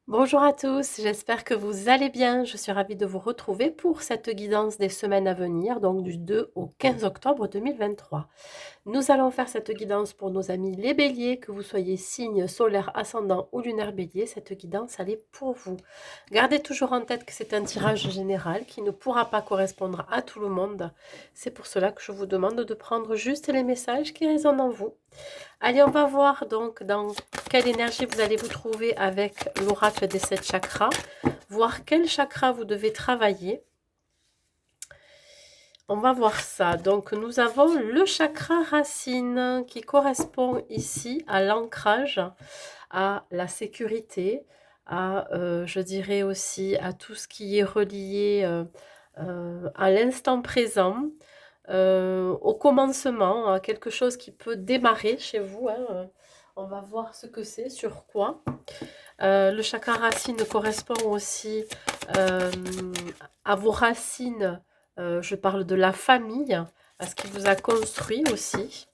Bonjour à tous, j'espère que vous allez bien. Je suis ravie de vous retrouver pour cette guidance des semaines à venir, donc du 2 au 15 octobre 2023. Nous allons faire cette guidance pour nos amis les béliers, que vous soyez signe solaire, ascendant ou lunaire bélier, cette guidance elle est pour vous. Gardez toujours en tête que c'est un tirage général qui ne pourra pas correspondre à tout le monde. C'est pour cela que je vous demande de prendre juste les messages qui résonnent en vous. Allez, on va voir donc dans quelle énergie vous allez vous trouver avec l'oracle des 7 chakras, voir quel chakra vous devez travailler. On va voir ça. Donc, nous avons le chakra racine qui correspond ici à l'ancrage, à la sécurité, à, je dirais aussi, à tout ce qui est relié à l'instant présent, au commencement, à quelque chose qui peut démarrer chez vous. On va voir ce que c'est, sur quoi. Le chakra racine correspond aussi euh, à vos racines. Je parle de la famille, à ce qui vous a construit aussi.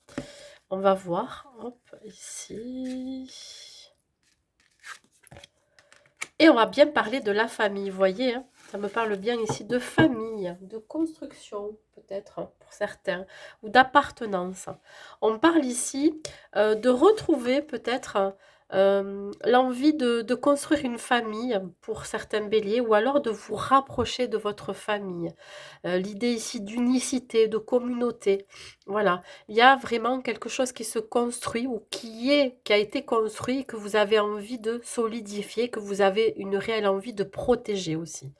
On va voir. Hop, ici. Et on va bien parler de la famille, vous voyez, hein, ça me parle bien ici de famille, de construction peut-être pour certains, ou d'appartenance. On parle ici de retrouver peut-être l'envie de construire une famille pour certains béliers, ou alors de vous rapprocher de votre famille. L'idée ici d'unicité, de communauté. Voilà, il y a vraiment quelque chose qui se construit ou qui a été construit, que vous avez envie de solidifier, que vous avez une réelle envie de protéger aussi.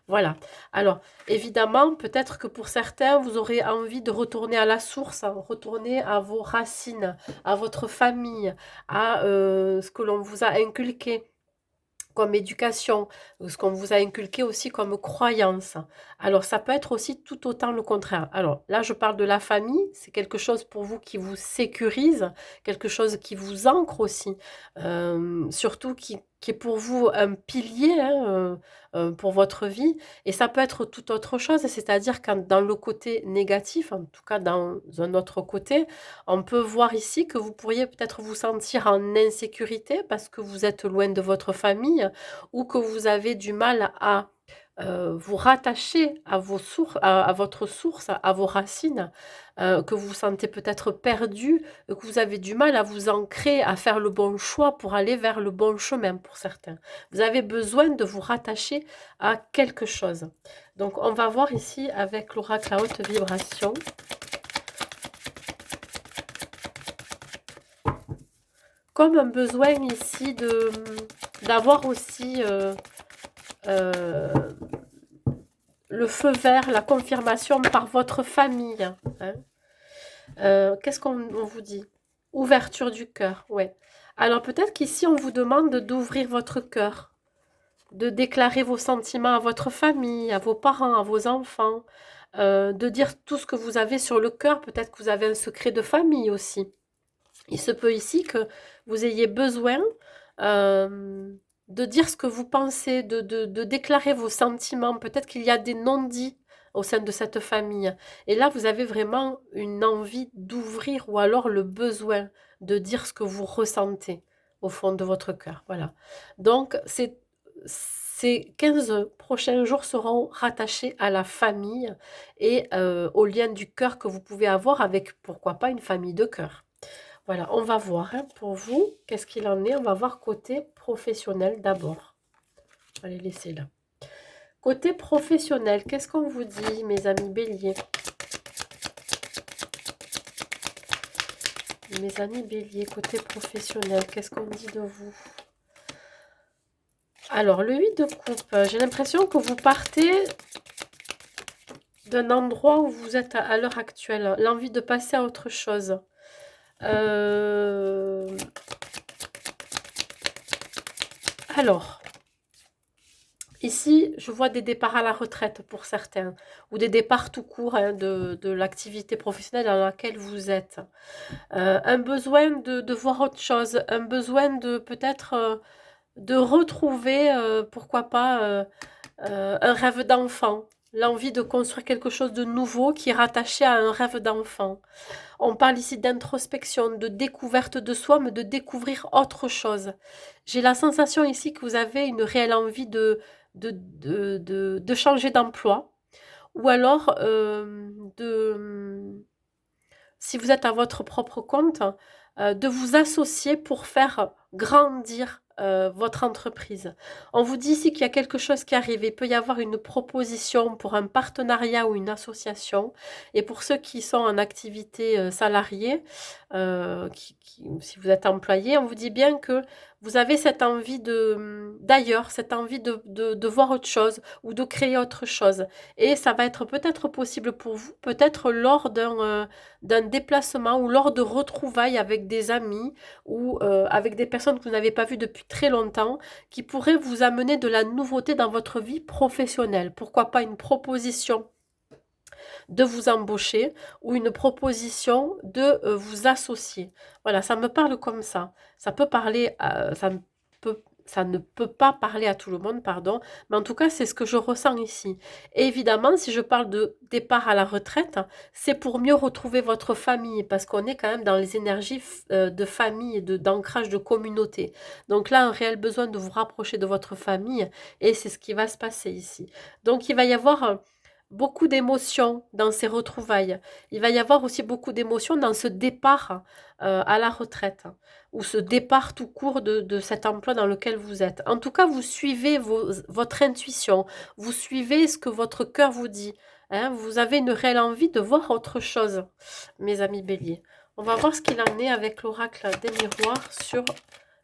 Voilà. Alors, évidemment, peut-être que pour certains, vous aurez envie de retourner à la source, hein, retourner à vos racines, à votre famille, à ce que l'on vous a inculqué comme éducation, ce qu'on vous a inculqué aussi comme croyance. Alors, ça peut être aussi tout autant le contraire. Alors, là, je parle de la famille, c'est quelque chose pour vous qui vous sécurise, quelque chose qui vous ancre aussi, surtout qui est pour vous un pilier hein, pour votre vie. Et ça peut être tout autre chose, c'est-à-dire quand dans le côté négatif, en tout cas dans un autre côté, on peut voir ici que vous pourriez peut-être vous sentir en insécurité parce que vous êtes loin de votre famille ou que vous avez du mal à vous rattacher à vos sources, à votre source, à vos racines, que vous vous sentez peut-être perdu, que vous avez du mal à vous ancrer, à faire le bon choix pour aller vers le bon chemin pour certains. Vous avez besoin de vous rattacher à quelque chose. Donc on va voir ici avec l'oracle à haute vibration. Comme un besoin ici d'avoir aussi euh, le feu vert, la confirmation par votre famille. Hein. Qu'est-ce qu'on vous dit? Ouverture du cœur, ouais. Alors peut-être qu'ici on vous demande d'ouvrir votre cœur, de déclarer vos sentiments à votre famille, à vos parents, à vos enfants, de dire tout ce que vous avez sur le cœur. Peut-être que vous avez un secret de famille aussi. Il se peut ici que vous ayez besoin de dire ce que vous pensez, de déclarer vos sentiments. Peut-être qu'il y a des non-dits au sein de cette famille. Et là, vous avez vraiment une envie d'ouvrir ou alors le besoin de dire ce que vous ressentez au fond de votre cœur. Voilà. Donc, ces 15 prochains jours seront rattachés à la famille et au lien du cœur que vous pouvez avoir avec, pourquoi pas, une famille de cœur. Voilà, on va voir hein, pour vous, qu'est-ce qu'il en est. On va voir côté professionnel d'abord. On va les laisser là. Côté professionnel, qu'est-ce qu'on vous dit, mes amis béliers? Mes amis béliers, côté professionnel, qu'est-ce qu'on dit de vous? Alors, le 8 de coupe, j'ai l'impression que vous partez d'un endroit où vous êtes à l'heure actuelle. L'envie de passer à autre chose. Alors, ici, je vois des départs à la retraite pour certains, ou des départs tout court hein, de l'activité professionnelle dans laquelle vous êtes. Un besoin de voir autre chose, un besoin de peut-être de retrouver, pourquoi pas, un rêve d'enfant. l'envie de construire quelque chose de nouveau qui est rattaché à un rêve d'enfant. On parle ici d'introspection, de découverte de soi, mais de découvrir autre chose. J'ai la sensation ici que vous avez une réelle envie de changer d'emploi, ou alors si vous êtes à votre propre compte, de vous associer pour faire grandir votre entreprise. On vous dit ici qu'il y a quelque chose qui arrive. Il peut y avoir une proposition pour un partenariat ou une association. Et pour ceux qui sont en activité salariée, si vous êtes employé, on vous dit bien que vous avez cette envie d'ailleurs, cette envie de voir autre chose ou de créer autre chose. Et ça va être peut-être possible pour vous, peut-être lors d'un déplacement ou lors de retrouvailles avec des amis ou avec des personnes que vous n'avez pas vues depuis très longtemps, qui pourraient vous amener de la nouveauté dans votre vie professionnelle. Pourquoi pas une proposition de vous embaucher ou une proposition de vous associer. Voilà, ça me parle comme ça. Ça peut parler, ça ne peut pas parler à tout le monde, pardon, mais en tout cas, c'est ce que je ressens ici. Et évidemment, si je parle de départ à la retraite, c'est pour mieux retrouver votre famille, parce qu'on est quand même dans les énergies de famille et d'ancrage de communauté. Donc là, un réel besoin de vous rapprocher de votre famille, et c'est ce qui va se passer ici. Donc il va y avoir beaucoup d'émotions dans ces retrouvailles. Il va y avoir aussi beaucoup d'émotions dans ce départ à la retraite ou ce départ tout court de cet emploi dans lequel vous êtes. En tout cas, vous suivez votre intuition, vous suivez ce que votre cœur vous dit. Hein. Vous avez une réelle envie de voir autre chose, mes amis béliers. On va voir ce qu'il en est avec l'oracle des miroirs sur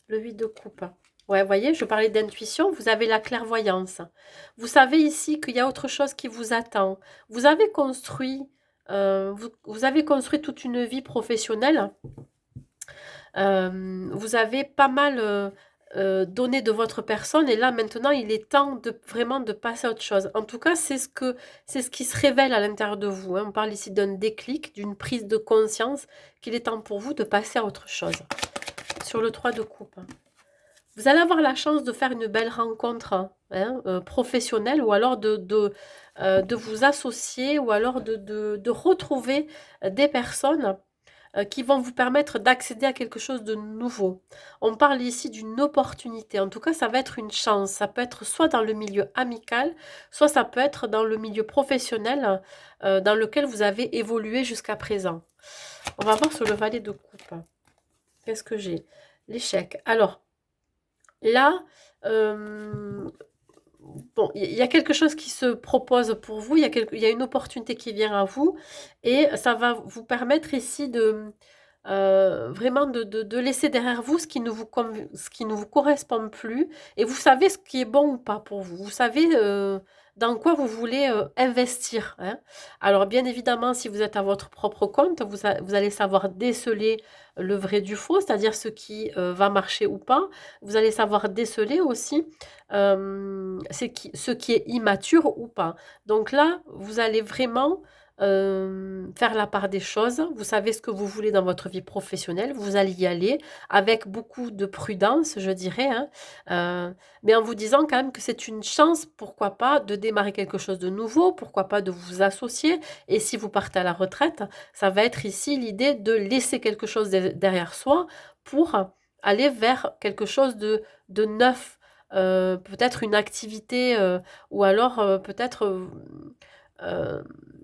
le 8 de coupe. Ouais, vous voyez, je parlais d'intuition, vous avez la clairvoyance. Vous savez ici qu'il y a autre chose qui vous attend. Vous avez construit, vous avez construit toute une vie professionnelle. Vous avez pas mal donné de votre personne et là maintenant il est temps de vraiment de passer à autre chose. En tout cas, c'est ce qui se révèle à l'intérieur de vous. Hein. On parle ici d'un déclic, d'une prise de conscience qu'il est temps pour vous de passer à autre chose. Sur le 3 de coupe. Vous allez avoir la chance de faire une belle rencontre hein, professionnelle ou alors de vous associer ou alors de retrouver des personnes qui vont vous permettre d'accéder à quelque chose de nouveau. On parle ici d'une opportunité. En tout cas, ça va être une chance. Ça peut être soit dans le milieu amical, soit ça peut être dans le milieu professionnel dans lequel vous avez évolué jusqu'à présent. On va voir sur le valet de coupe. Qu'est-ce que j'ai? L'échec. Alors, là, bon, il y a quelque chose qui se propose pour vous, il y a une opportunité qui vient à vous et ça va vous permettre ici vraiment de laisser derrière vous ce qui ne vous correspond plus et vous savez ce qui est bon ou pas pour vous. Vous savez dans quoi vous voulez investir. Hein. Alors bien évidemment, si vous êtes à votre propre compte, vous allez savoir déceler le vrai du faux, c'est-à-dire ce qui va marcher ou pas. Vous allez savoir déceler aussi ce qui est immature ou pas. Donc là, vous allez vraiment faire la part des choses. Vous savez ce que vous voulez dans votre vie professionnelle. Vous allez y aller avec beaucoup de prudence, je dirais. Hein, mais en vous disant quand même que c'est une chance, pourquoi pas, de démarrer quelque chose de nouveau, pourquoi pas de vous associer. Et si vous partez à la retraite, ça va être ici l'idée de laisser quelque chose derrière soi pour aller vers quelque chose de neuf. Peut-être une activité ou alors peut-être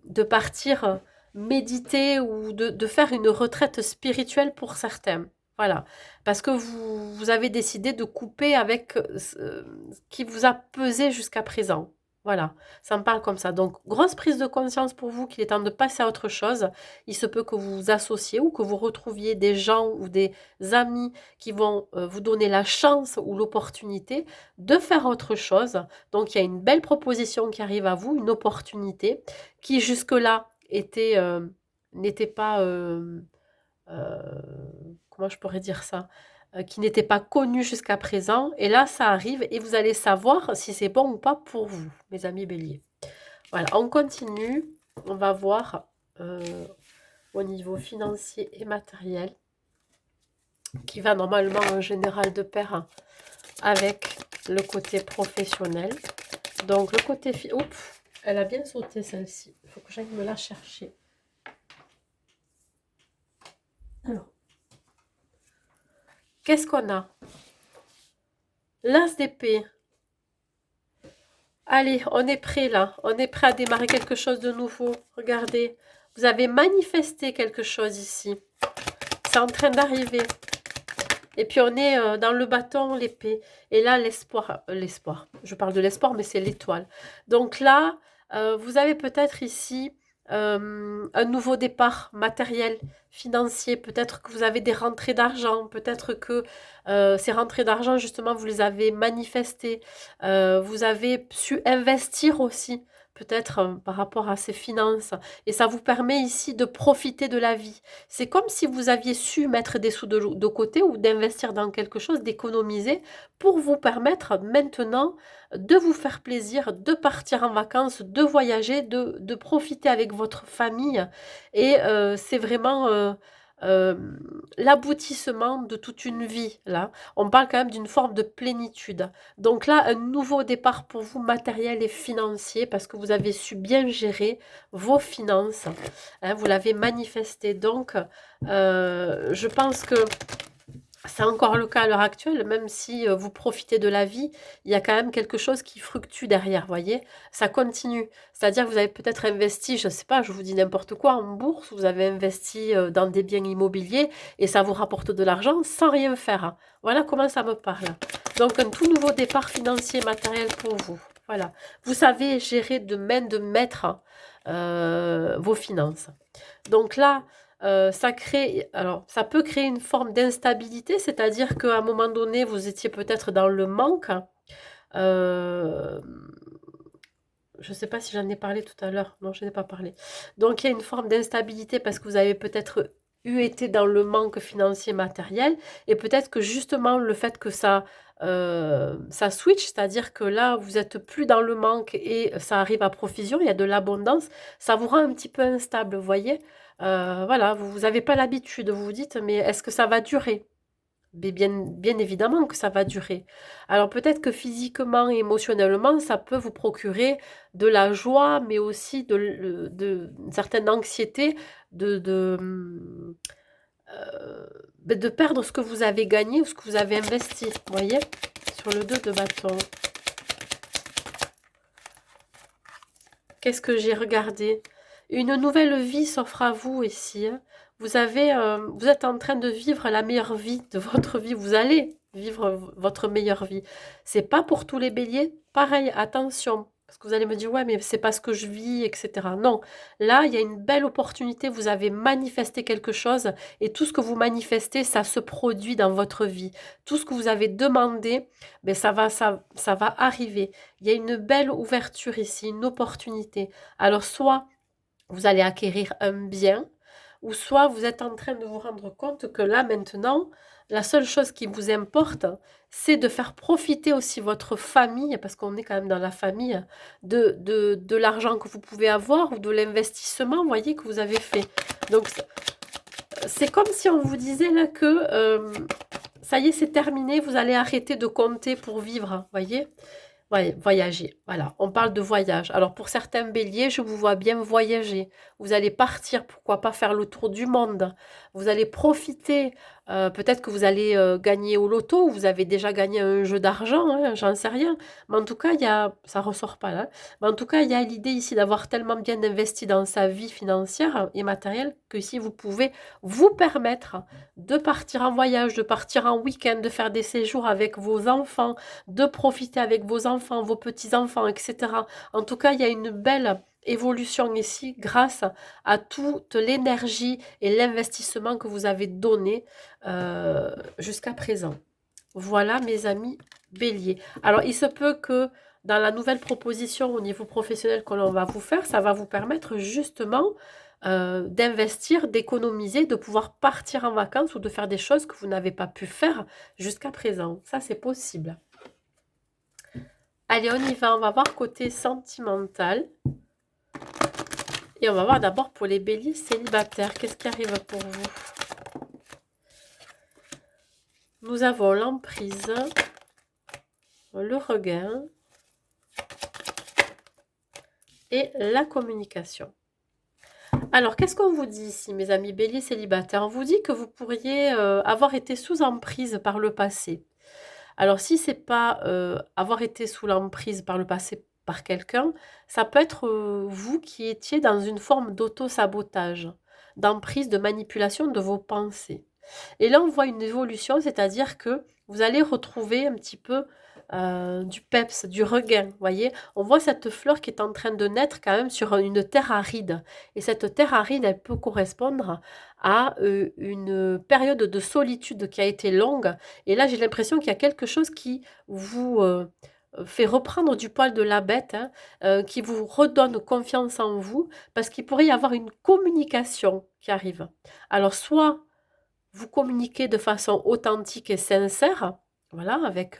de partir méditer ou de faire une retraite spirituelle pour certains. Voilà, parce que vous avez décidé de couper avec ce qui vous a pesé jusqu'à présent. Voilà, ça me parle comme ça. Donc, grosse prise de conscience pour vous qu'il est temps de passer à autre chose. Il se peut que vous vous associez ou que vous retrouviez des gens ou des amis qui vont vous donner la chance ou l'opportunité de faire autre chose. Donc, il y a une belle proposition qui arrive à vous, une opportunité qui jusque-là n'était pas, comment je pourrais dire ça? Qui n'était pas connu jusqu'à présent. Et là, ça arrive et vous allez savoir si c'est bon ou pas pour vous, mes amis béliers. Voilà, on continue. On va voir au niveau financier et matériel, qui va normalement en général de pair avec le côté professionnel. Donc, le côté... Oups, Elle a bien sauté celle-ci. Il faut que j'aille me la chercher. Alors, qu'est-ce qu'on a? L'as d'épée. Allez, on est prêt là. On est prêt à démarrer quelque chose de nouveau. Regardez, vous avez manifesté quelque chose ici. C'est en train d'arriver. Et puis on est dans le bâton, l'épée. Et là, l'espoir. L'espoir. Je parle de l'espoir, mais c'est l'étoile. Donc là, vous avez peut-être ici un nouveau départ matériel, financier. Peut-être que vous avez des rentrées d'argent. Peut-être que ces rentrées d'argent, justement, vous les avez manifestées. Vous avez su investir aussi. Peut-être par rapport à ces finances. Et ça vous permet ici de profiter de la vie. C'est comme si vous aviez su mettre des sous de côté ou d'investir dans quelque chose, d'économiser pour vous permettre maintenant de vous faire plaisir, de partir en vacances, de voyager, de profiter avec votre famille. Et c'est vraiment euh, l'aboutissement de toute une vie, là. On parle quand même d'une forme de plénitude. Donc là, un nouveau départ pour vous matériel et financier parce que vous avez su bien gérer vos finances. Hein, vous l'avez manifesté. Donc, je pense que c'est encore le cas à l'heure actuelle, même si vous profitez de la vie, il y a quand même quelque chose qui fructue derrière, voyez? Ça continue. C'est-à-dire que vous avez peut-être investi, je ne sais pas, je vous dis n'importe quoi, en bourse, vous avez investi dans des biens immobiliers et ça vous rapporte de l'argent sans rien faire. Hein. Voilà comment ça me parle. Donc un tout nouveau départ financier matériel pour vous. Voilà. Vous savez gérer de main de maître vos finances. Donc là, ça crée, alors ça peut créer une forme d'instabilité, c'est-à-dire qu'à un moment donné, vous étiez peut-être dans le manque. Euh, je ne sais pas si j'en ai parlé tout à l'heure. Non, je n'ai pas parlé. Donc il y a une forme d'instabilité parce que vous avez peut-être été dans le manque financier matériel et peut-être que justement le fait que ça switch, c'est-à-dire que là vous êtes plus dans le manque et ça arrive à profusion, il y a de l'abondance, ça vous rend un petit peu instable, vous voyez. Voilà, vous n'avez pas l'habitude, vous vous dites mais est-ce que ça va durer? Mais bien évidemment que ça va durer. Alors peut-être que physiquement et émotionnellement, ça peut vous procurer de la joie, mais aussi une certaine anxiété euh, de perdre ce que vous avez gagné ou ce que vous avez investi. Vous voyez? Sur le 2 de bâton. Qu'est-ce que j'ai regardé? Une nouvelle vie s'offre à vous ici. Hein. Vous êtes en train de vivre la meilleure vie de votre vie. Vous allez vivre votre meilleure vie. C'est pas pour tous les béliers. Pareil, attention. Parce que vous allez me dire, ouais, mais c'est pas ce que je vis, etc. Non. Là, il y a une belle opportunité. Vous avez manifesté quelque chose. Et tout ce que vous manifestez, ça se produit dans votre vie. Tout ce que vous avez demandé, ben, ça va arriver. Il y a une belle ouverture ici, une opportunité. Alors, soit vous allez acquérir un bien, ou soit vous êtes en train de vous rendre compte que là, maintenant, la seule chose qui vous importe, c'est de faire profiter aussi votre famille, parce qu'on est quand même dans la famille, de l'argent que vous pouvez avoir ou de l'investissement, vous voyez, que vous avez fait. Donc, c'est comme si on vous disait là que ça y est, c'est terminé, vous allez arrêter de compter pour vivre, vous voyez. Ouais, voyager, voilà, on parle de voyage. Alors pour certains béliers, je vous vois bien voyager. Vous allez partir, pourquoi pas faire le tour du monde. Vous allez profiter, peut-être que vous allez gagner au loto, ou vous avez déjà gagné un jeu d'argent, hein, j'en sais rien. Mais en tout cas, ça ressort pas là. Mais en tout cas, il y a l'idée ici d'avoir tellement bien investi dans sa vie financière et matérielle que si vous pouvez vous permettre de partir en voyage, de partir en week-end, de faire des séjours avec vos enfants, de profiter avec vos enfants, vos petits-enfants, etc. En tout cas, il y a une belle évolution ici grâce à toute l'énergie et l'investissement que vous avez donné jusqu'à présent. Voilà, mes amis béliers. Alors, il se peut que dans la nouvelle proposition au niveau professionnel que l'on va vous faire, ça va vous permettre justement d'investir, d'économiser, de pouvoir partir en vacances ou de faire des choses que vous n'avez pas pu faire jusqu'à présent. Ça, c'est possible. Allez, on y va. On va voir côté sentimental. Et on va voir d'abord pour les béliers célibataires. Qu'est-ce qui arrive pour vous? Nous avons l'emprise, le regain et la communication. Alors, qu'est-ce qu'on vous dit ici, mes amis béliers célibataires? On vous dit que vous pourriez avoir été sous emprise par le passé. Alors, si c'est pas avoir été sous l'emprise par le passé par quelqu'un, ça peut être vous qui étiez dans une forme d'auto-sabotage, d'emprise, de manipulation de vos pensées. Et là, on voit une évolution, c'est-à-dire que vous allez retrouver un petit peu du peps, du regain. Vous voyez, on voit cette fleur qui est en train de naître quand même sur une terre aride. Et cette terre aride, elle peut correspondre à une période de solitude qui a été longue. Et là, j'ai l'impression qu'il y a quelque chose qui vous fait reprendre du poil de la bête, hein, qui vous redonne confiance en vous, parce qu'il pourrait y avoir une communication qui arrive. Alors, soit vous communiquez de façon authentique et sincère, voilà, avec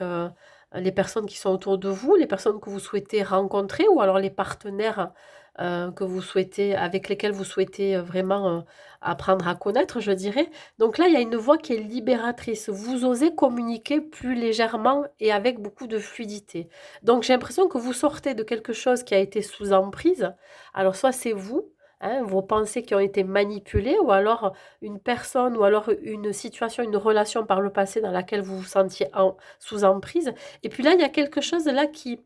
les personnes qui sont autour de vous, les personnes que vous souhaitez rencontrer, ou alors les partenaires que vous souhaitez, avec lesquels vous souhaitez vraiment apprendre à connaître, je dirais. Donc là, il y a une voix qui est libératrice. Vous osez communiquer plus légèrement et avec beaucoup de fluidité. Donc j'ai l'impression que vous sortez de quelque chose qui a été sous emprise. Alors soit c'est vous, hein, vos pensées qui ont été manipulées, ou alors une personne, ou alors une situation, une relation par le passé dans laquelle vous vous sentiez sous emprise. Et puis là, il y a quelque chose là qui,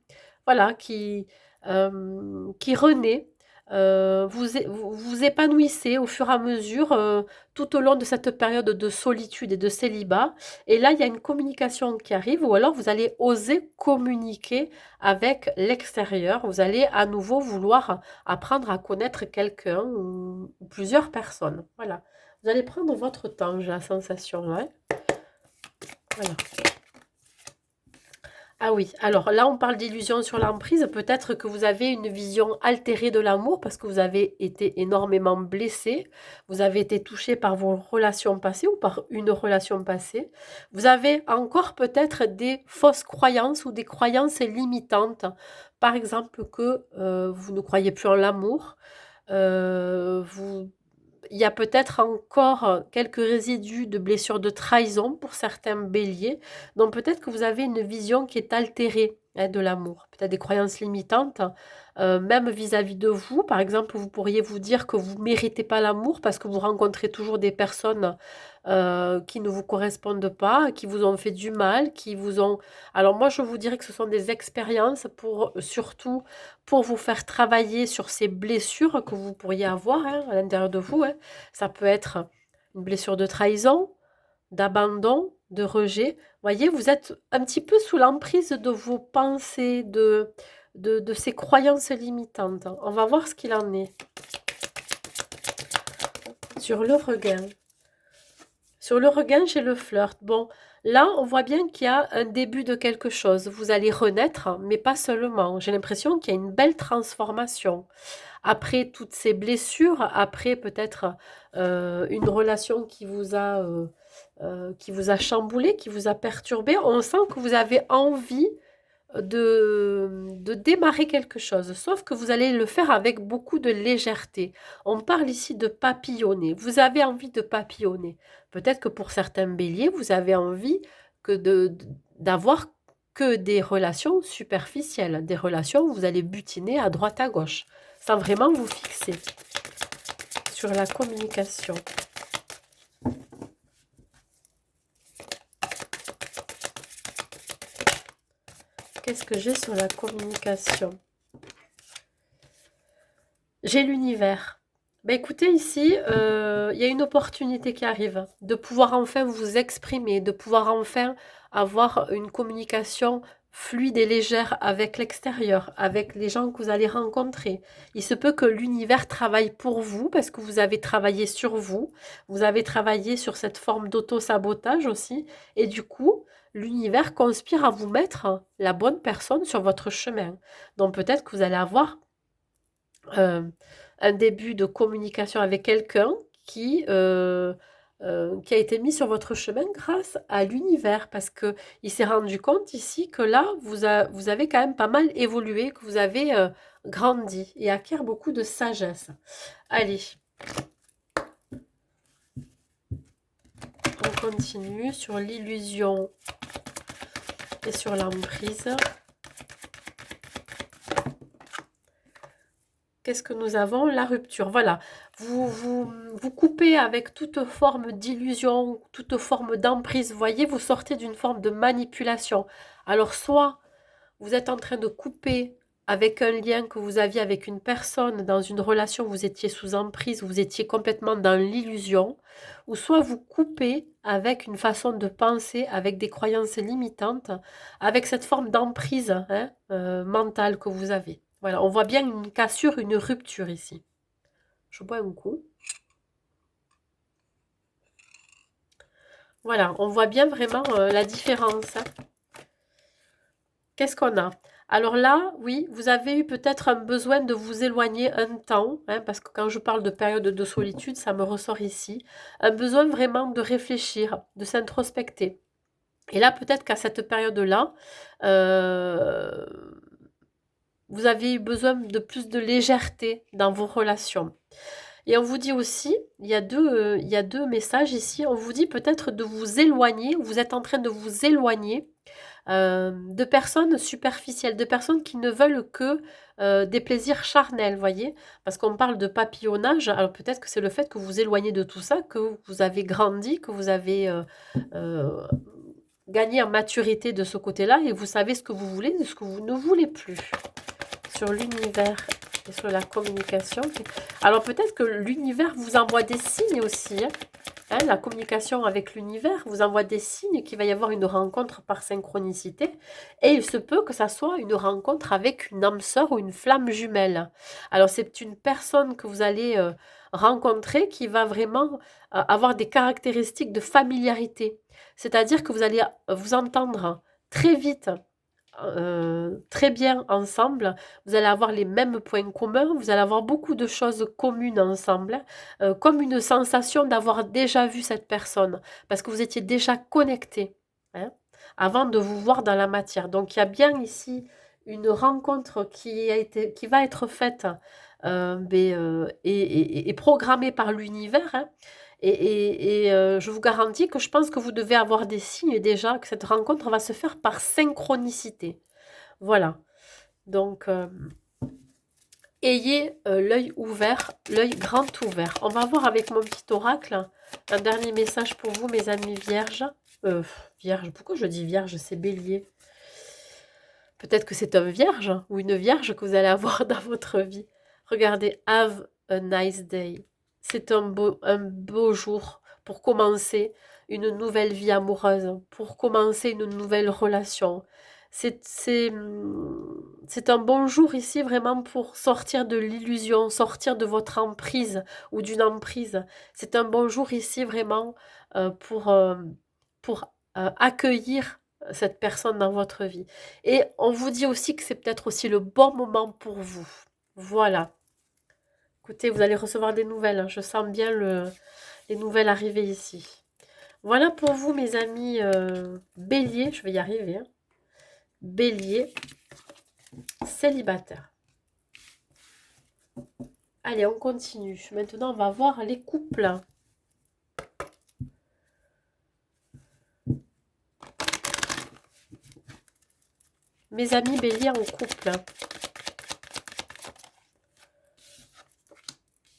voilà, qui renaît. Vous vous épanouissez au fur et à mesure, tout au long de cette période de solitude et de célibat. Et là, il y a une communication qui arrive, ou alors vous allez oser communiquer avec l'extérieur. Vous allez à nouveau vouloir apprendre à connaître quelqu'un ou plusieurs personnes. Voilà. Vous allez prendre votre temps, j'ai la sensation, ouais. Voilà. Ah oui, alors là, on parle d'illusion sur l'emprise. Peut-être que vous avez une vision altérée de l'amour parce que vous avez été énormément blessé. Vous avez été touché par vos relations passées ou par une relation passée. Vous avez encore peut-être des fausses croyances ou des croyances limitantes. Par exemple, que vous ne croyez plus en l'amour. Vous Il y a peut-être encore quelques résidus de blessures de trahison pour certains béliers. Donc peut-être que vous avez une vision qui est altérée, hein, de l'amour. Peut-être des croyances limitantes, même vis-à-vis de vous. Par exemple, vous pourriez vous dire que vous ne méritez pas l'amour parce que vous rencontrez toujours des personnes qui ne vous correspondent pas, qui vous ont fait du mal, qui vous ont... Alors moi, je vous dirais que ce sont des expériences pour surtout pour vous faire travailler sur ces blessures que vous pourriez avoir, hein, à l'intérieur de vous, hein. Ça peut être une blessure de trahison, d'abandon, de rejet. Voyez, vous êtes un petit peu sous l'emprise de vos pensées, de ces croyances limitantes. On va voir ce qu'il en est. Sur le regain. Sur le regain, j'ai le flirt. Bon, là, on voit bien qu'il y a un début de quelque chose. Vous allez renaître, mais pas seulement. J'ai l'impression qu'il y a une belle transformation. Après toutes ces blessures, après peut-être une relation qui vous a chamboulé, qui vous a perturbé, on sent que vous avez envie de démarrer quelque chose, sauf que vous allez le faire avec beaucoup de légèreté. On parle ici de papillonner. Vous avez envie de papillonner. Peut-être que pour certains béliers, vous avez envie que d'avoir que des relations superficielles, des relations où vous allez butiner à droite à gauche, sans vraiment vous fixer sur la communication. Qu'est-ce que j'ai sur la communication? J'ai l'univers. Ben écoutez, ici, il y a une opportunité qui arrive de pouvoir enfin vous exprimer, de pouvoir enfin avoir une communication fluide et légère avec l'extérieur, avec les gens que vous allez rencontrer. Il se peut que l'univers travaille pour vous parce que vous avez travaillé sur vous, vous avez travaillé sur cette forme d'auto-sabotage aussi, et du coup, l'univers conspire à vous mettre la bonne personne sur votre chemin. Donc peut-être que vous allez avoir euh, un début de communication avec quelqu'un qui a été mis sur votre chemin grâce à l'univers, parce que il s'est rendu compte ici que là, vous avez quand même pas mal évolué, que vous avez grandi et acquis beaucoup de sagesse. Allez, on continue sur l'illusion et sur l'emprise. Qu'est-ce que nous avons? La rupture. Voilà. Vous coupez avec toute forme d'illusion, toute forme d'emprise. Vous voyez, vous sortez d'une forme de manipulation. Alors, soit vous êtes en train de couper avec un lien que vous aviez avec une personne dans une relation, vous étiez sous emprise, vous étiez complètement dans l'illusion, ou soit vous coupez avec une façon de penser, avec des croyances limitantes, avec cette forme d'emprise hein, mentale que vous avez. Voilà, on voit bien une cassure, une rupture ici. Je bois un coup. Voilà, on voit bien vraiment la différence. Hein. Qu'est-ce qu'on a? Alors là, oui, vous avez eu peut-être un besoin de vous éloigner un temps, hein, parce que quand je parle de période de solitude, ça me ressort ici. Un besoin vraiment de réfléchir, de s'introspecter. Et là, peut-être qu'à cette période-là, euh, vous avez eu besoin de plus de légèreté dans vos relations. Et on vous dit aussi, il y a deux messages ici, on vous dit peut-être de vous éloigner, vous êtes en train de vous éloigner de personnes superficielles, de personnes qui ne veulent que des plaisirs charnels, voyez? Parce qu'on parle de papillonnage, alors peut-être que c'est le fait que vous vous éloignez de tout ça, que vous avez grandi, que vous avez euh, gagné en maturité de ce côté-là, et vous savez ce que vous voulez, de ce que vous ne voulez plus sur l'univers et sur la communication. Alors peut-être que l'univers vous envoie des signes aussi, hein. Hein, la communication avec l'univers vous envoie des signes qu'il va y avoir une rencontre par synchronicité et il se peut que ça soit une rencontre avec une âme sœur ou une flamme jumelle. Alors c'est une personne que vous allez rencontrer qui va vraiment avoir des caractéristiques de familiarité. C'est-à-dire que vous allez vous entendre très vite très bien ensemble. Vous allez avoir les mêmes points communs, vous allez avoir beaucoup de choses communes ensemble, comme une sensation d'avoir déjà vu cette personne, parce que vous étiez déjà connecté hein, avant de vous voir dans la matière. Donc il y a bien ici une rencontre qui va être faite et programmée par l'univers. Hein, je vous garantis que je pense que vous devez avoir des signes déjà que cette rencontre va se faire par synchronicité. Voilà. Donc, ayez l'œil ouvert, l'œil grand ouvert. On va voir avec mon petit oracle un dernier message pour vous, mes amis vierges. Vierge, pourquoi je dis vierge? C'est bélier. Peut-être que c'est un vierge ou une vierge que vous allez avoir dans votre vie. Regardez, have a nice day. C'est un beau jour pour commencer une nouvelle vie amoureuse, pour commencer une nouvelle relation. C'est un bon jour ici vraiment pour sortir de l'illusion, sortir de votre emprise ou d'une emprise. C'est un bon jour ici vraiment pour accueillir cette personne dans votre vie. Et on vous dit aussi que c'est peut-être aussi le bon moment pour vous. Voilà. Écoutez, vous allez recevoir des nouvelles. Hein. Je sens bien les nouvelles arriver ici. Voilà pour vous, mes amis bélier. Je vais y arriver. Hein. Bélier, célibataire. Allez, on continue. Maintenant, on va voir les couples. Mes amis bélier en couple.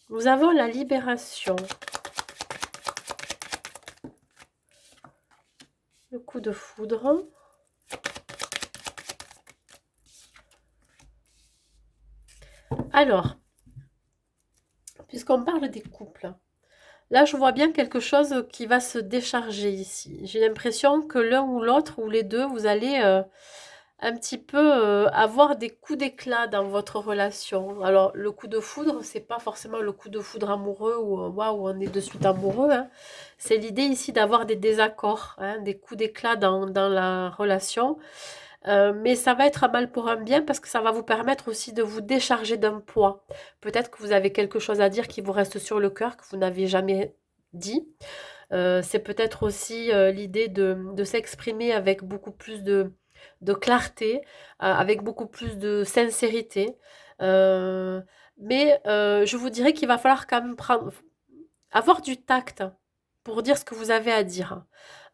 Nous avons la libération. Le coup de foudre. Alors, puisqu'on parle des couples, là je vois bien quelque chose qui va se décharger ici. J'ai l'impression que l'un ou l'autre, ou les deux, vous allez un petit peu avoir des coups d'éclat dans votre relation. Alors le coup de foudre, c'est pas forcément le coup de foudre amoureux où waouh, on est de suite amoureux. Hein. C'est l'idée ici d'avoir des désaccords, hein, des coups d'éclat dans la relation. Mais ça va être un mal pour un bien parce que ça va vous permettre aussi de vous décharger d'un poids. Peut-être que vous avez quelque chose à dire qui vous reste sur le cœur, que vous n'avez jamais dit. C'est peut-être aussi l'idée de s'exprimer avec beaucoup plus de clarté, avec beaucoup plus de sincérité. Euh, mais je vous dirais qu'il va falloir quand même avoir du tact pour dire ce que vous avez à dire.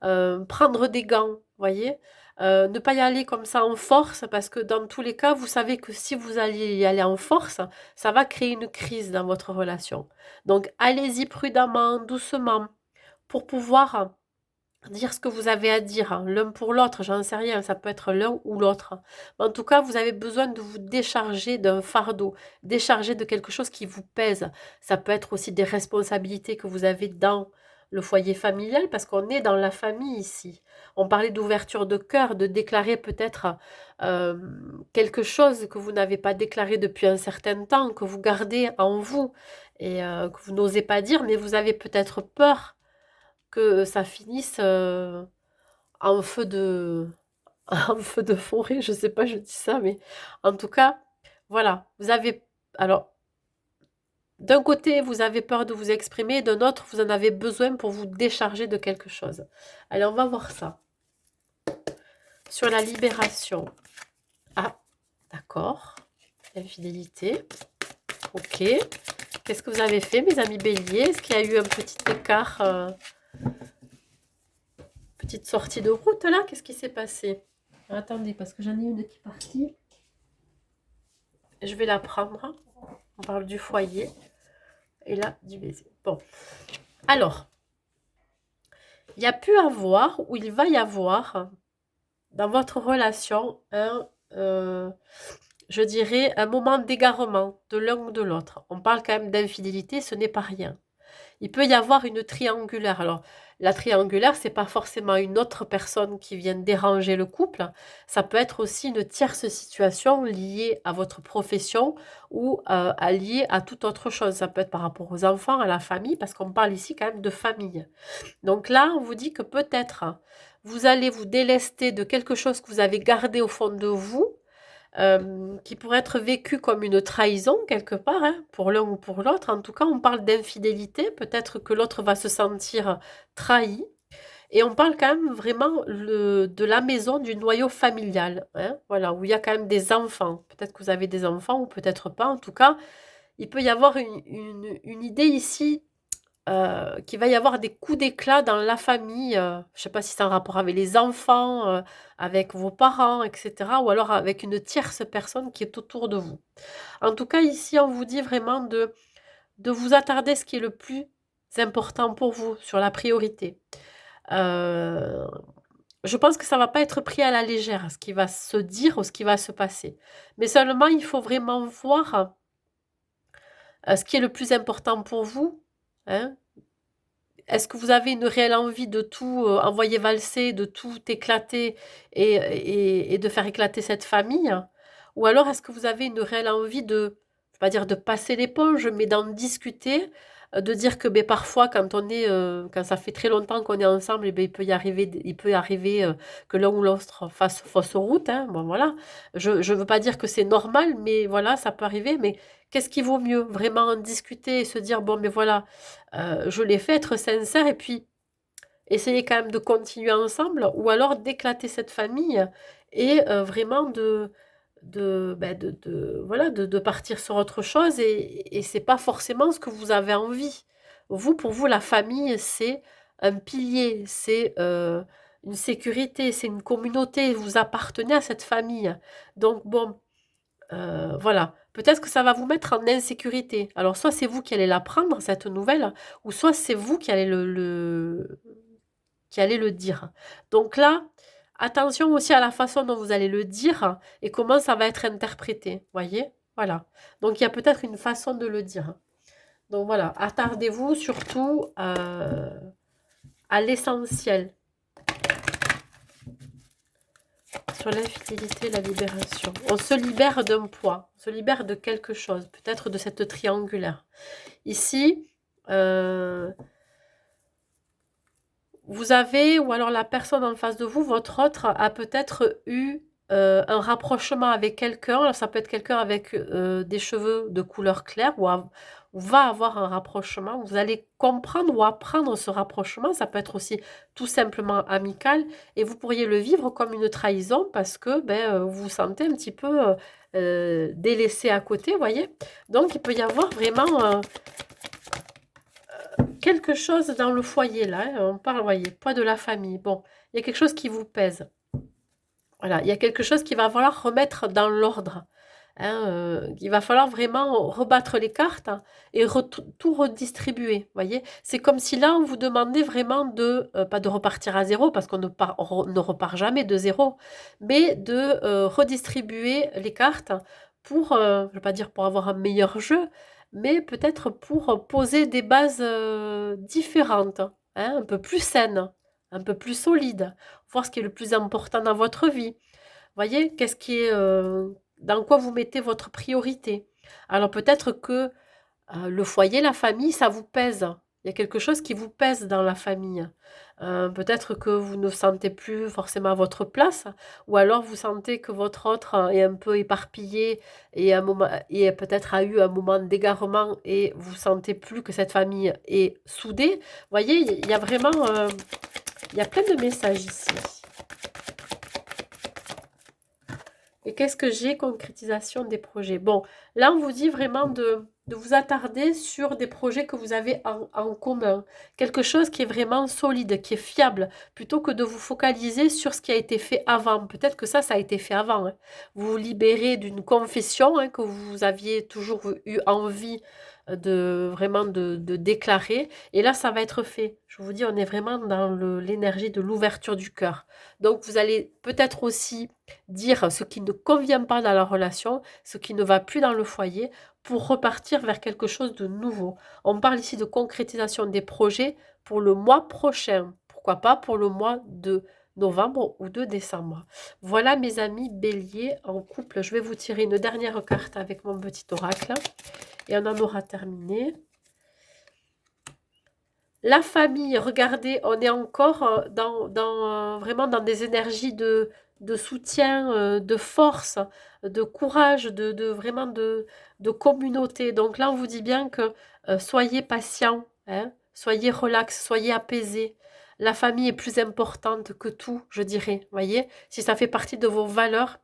Prendre des gants, voyez. Ne pas y aller comme ça en force, parce que dans tous les cas, vous savez que si vous alliez y aller en force, ça va créer une crise dans votre relation. Donc allez-y prudemment, doucement, pour pouvoir dire ce que vous avez à dire, hein, l'un pour l'autre, j'en sais rien, ça peut être l'un ou l'autre. Mais en tout cas, vous avez besoin de vous décharger d'un fardeau, décharger de quelque chose qui vous pèse. Ça peut être aussi des responsabilités que vous avez dans le foyer familial, parce qu'on est dans la famille ici. On parlait d'ouverture de cœur, de déclarer peut-être euh, quelque chose que vous n'avez pas déclaré depuis un certain temps, que vous gardez en vous et que vous n'osez pas dire, mais vous avez peut-être peur que ça finisse en feu de en feu de forêt, je sais pas, je dis ça, mais en tout cas, voilà, vous avez alors d'un côté, vous avez peur de vous exprimer, d'un autre, vous en avez besoin pour vous décharger de quelque chose. Allez, on va voir ça. Sur la libération. Ah, d'accord. Infidélité. Ok. Qu'est-ce que vous avez fait, mes amis béliers? Est-ce qu'il y a eu un petit écart, petite sortie de route là? Qu'est-ce qui s'est passé? Attendez, parce que j'en ai une qui est partie. Je vais la prendre. On parle du foyer. Et là, du baiser. Bon. Alors, il y a pu avoir, ou il va y avoir, dans votre relation, je dirais, un moment d'égarement de l'un ou de l'autre. On parle quand même d'infidélité, ce n'est pas rien. Il peut y avoir une triangulaire. Alors, la triangulaire, c'est pas forcément une autre personne qui vient déranger le couple. Ça peut être aussi une tierce situation liée à votre profession ou liée à toute autre chose. Ça peut être par rapport aux enfants, à la famille, parce qu'on parle ici quand même de famille. Donc là, on vous dit que peut-être vous allez vous délester de quelque chose que vous avez gardé au fond de vous, qui pourrait être vécu comme une trahison quelque part, hein, pour l'un ou pour l'autre. En tout cas, on parle d'infidélité. Peut-être que l'autre va se sentir trahi. Et on parle quand même vraiment de la maison, du noyau familial, hein, voilà, où il y a quand même des enfants. Peut-être que vous avez des enfants ou peut-être pas. En tout cas, il peut y avoir une idée ici qu'il va y avoir des coups d'éclat dans la famille. Je ne sais pas si c'est en rapport avec les enfants, avec vos parents, etc. Ou alors avec une tierce personne qui est autour de vous. En tout cas, ici, on vous dit vraiment de vous attarder ce qui est le plus important pour vous, sur la priorité. Euh, je pense que ça ne va pas être pris à la légère, ce qui va se dire ou ce qui va se passer. Mais seulement, il faut vraiment voir ce qui est le plus important pour vous, hein. Est-ce que vous avez une réelle envie de tout envoyer valser, de tout éclater et de faire éclater cette famille? Ou alors est-ce que vous avez une réelle envie de, je ne vais pas dire de passer l'éponge, mais d'en discuter, de dire que ben, parfois quand ça fait très longtemps qu'on est ensemble, eh ben, il peut y arriver que l'un ou l'autre fasse fausse route, hein. Bon voilà, je ne veux pas dire que c'est normal, mais voilà, ça peut arriver. Mais qu'est-ce qui vaut mieux? Vraiment en discuter et se dire, bon, mais voilà, je l'ai fait, être sincère et puis essayer quand même de continuer ensemble ou alors d'éclater cette famille et vraiment voilà, de partir sur autre chose et c'est pas forcément ce que vous avez envie. Vous, pour vous, la famille, c'est un pilier, c'est une sécurité, c'est une communauté, vous appartenez à cette famille. Donc bon, voilà, peut-être que ça va vous mettre en insécurité. Alors soit c'est vous qui allez la prendre, cette nouvelle, ou soit c'est vous qui allez qui allez le dire. Donc là, attention aussi à la façon dont vous allez le dire et comment ça va être interprété. Voyez? Voilà. Donc il y a peut-être une façon de le dire. Donc voilà, attardez-vous surtout à l'essentiel. Sur l'infidélité, la libération. On se libère d'un poids, on se libère de quelque chose, peut-être de cette triangulaire. Ici, vous avez, ou alors la personne en face de vous, votre autre, a peut-être eu un rapprochement avec quelqu'un. Alors ça peut être quelqu'un avec des cheveux de couleur claire ou va avoir un rapprochement. Vous allez comprendre ou apprendre ce rapprochement. Ça peut être aussi tout simplement amical. Et vous pourriez le vivre comme une trahison parce que ben, vous vous sentez un petit peu délaissé à côté, voyez. Donc il peut y avoir vraiment quelque chose dans le foyer, là, hein, on parle, voyez, poids de la famille. Bon, il y a quelque chose qui vous pèse. Voilà, il y a quelque chose qu'il va falloir remettre dans l'ordre. Hein, il va falloir vraiment rebattre les cartes, hein, et tout redistribuer. Voyez, c'est comme si là, on vous demandait vraiment de, pas de repartir à zéro, parce qu'on ne repart jamais de zéro, mais de redistribuer les cartes pour, je ne vais pas dire pour avoir un meilleur jeu, mais peut-être pour poser des bases différentes, hein, un peu plus saines, un peu plus solides, voir ce qui est le plus important dans votre vie. Voyez, qu'est-ce qui est, dans quoi vous mettez votre priorité. Alors peut-être que le foyer, la famille, ça vous pèse. Il y a quelque chose qui vous pèse dans la famille. Peut-être que vous ne sentez plus forcément à votre place, ou alors vous sentez que votre autre est un peu éparpillé et, et peut-être a eu un moment d'égarement et vous sentez plus que cette famille est soudée. Voyez, il y a vraiment, il y a plein de messages ici. Et qu'est-ce que j'ai? Concrétisation des projets. Bon, là, on vous dit vraiment de vous attarder sur des projets que vous avez en commun. Quelque chose qui est vraiment solide, qui est fiable, plutôt que de vous focaliser sur ce qui a été fait avant. Peut-être que ça a été fait avant, hein. Vous vous libérez d'une confession, hein, que vous aviez toujours eu envie de vraiment de déclarer. Et là, ça va être fait. Je vous dis, on est vraiment dans l'énergie de l'ouverture du cœur. Donc, vous allez peut-être aussi dire ce qui ne convient pas dans la relation, ce qui ne va plus dans le foyer, pour repartir vers quelque chose de nouveau. On parle ici de concrétisation des projets pour le mois prochain. Pourquoi pas pour le mois de novembre ou de décembre. Voilà mes amis béliers en couple. Je vais vous tirer une dernière carte avec mon petit oracle et on en aura terminé. La famille, regardez, on est encore vraiment dans des énergies de soutien, de force, de courage, vraiment de communauté. Donc là, on vous dit bien que soyez patient, hein, soyez relax, soyez apaisé. La famille est plus importante que tout, je dirais. Voyez, si ça fait partie de vos valeurs,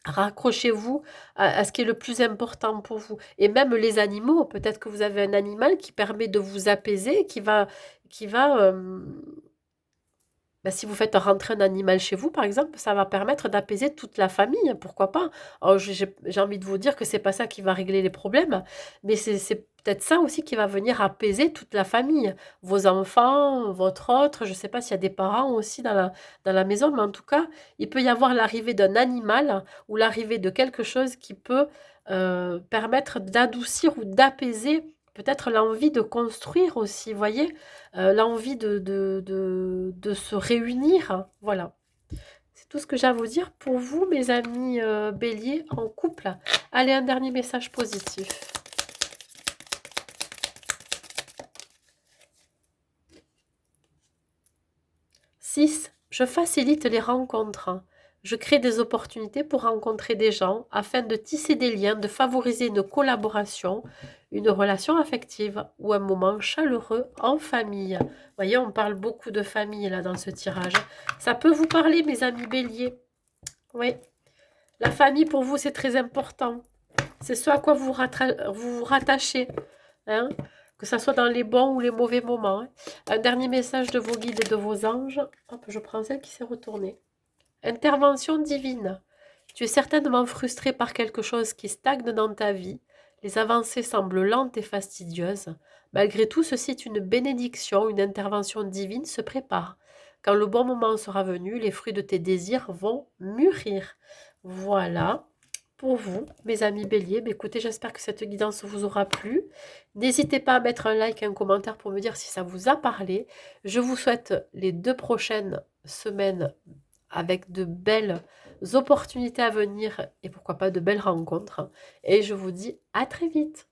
raccrochez-vous à ce qui est le plus important pour vous. Et même les animaux, peut-être que vous avez un animal qui permet de vous apaiser, qui va bah, si vous faites rentrer un animal chez vous, par exemple, ça va permettre d'apaiser toute la famille, pourquoi pas? Alors, j'ai envie de vous dire que c'est pas ça qui va régler les problèmes, mais c'est peut-être ça aussi qui va venir apaiser toute la famille. Vos enfants, votre autre, je sais pas s'il y a des parents aussi dans la maison, mais en tout cas, il peut y avoir l'arrivée d'un animal ou l'arrivée de quelque chose qui peut permettre d'adoucir ou d'apaiser peut-être l'envie de construire aussi, voyez? L'envie de se réunir. Voilà. C'est tout ce que j'ai à vous dire pour vous, mes amis béliers en couple. Allez, un dernier message positif. 6. Je facilite les rencontres. Je crée des opportunités pour rencontrer des gens afin de tisser des liens, de favoriser une collaboration, une relation affective ou un moment chaleureux en famille. Vous voyez, on parle beaucoup de famille là dans ce tirage. Ça peut vous parler, mes amis béliers. Oui, la famille pour vous, c'est très important. C'est ce à quoi vous rattachez, hein, que ce soit dans les bons ou les mauvais moments, hein. Un dernier message de vos guides et de vos anges. Hop, je prends celle qui s'est retournée. Intervention divine. Tu es certainement frustré par quelque chose qui stagne dans ta vie. Les avancées semblent lentes et fastidieuses. Malgré tout, ceci est une bénédiction, une intervention divine se prépare. Quand le bon moment sera venu, les fruits de tes désirs vont mûrir. Voilà pour vous, mes amis béliers. Mais écoutez, j'espère que cette guidance vous aura plu. N'hésitez pas à mettre un like, un commentaire pour me dire si ça vous a parlé. Je vous souhaite les 2 prochaines semaines avec de belles opportunités à venir et pourquoi pas de belles rencontres. Et je vous dis à très vite.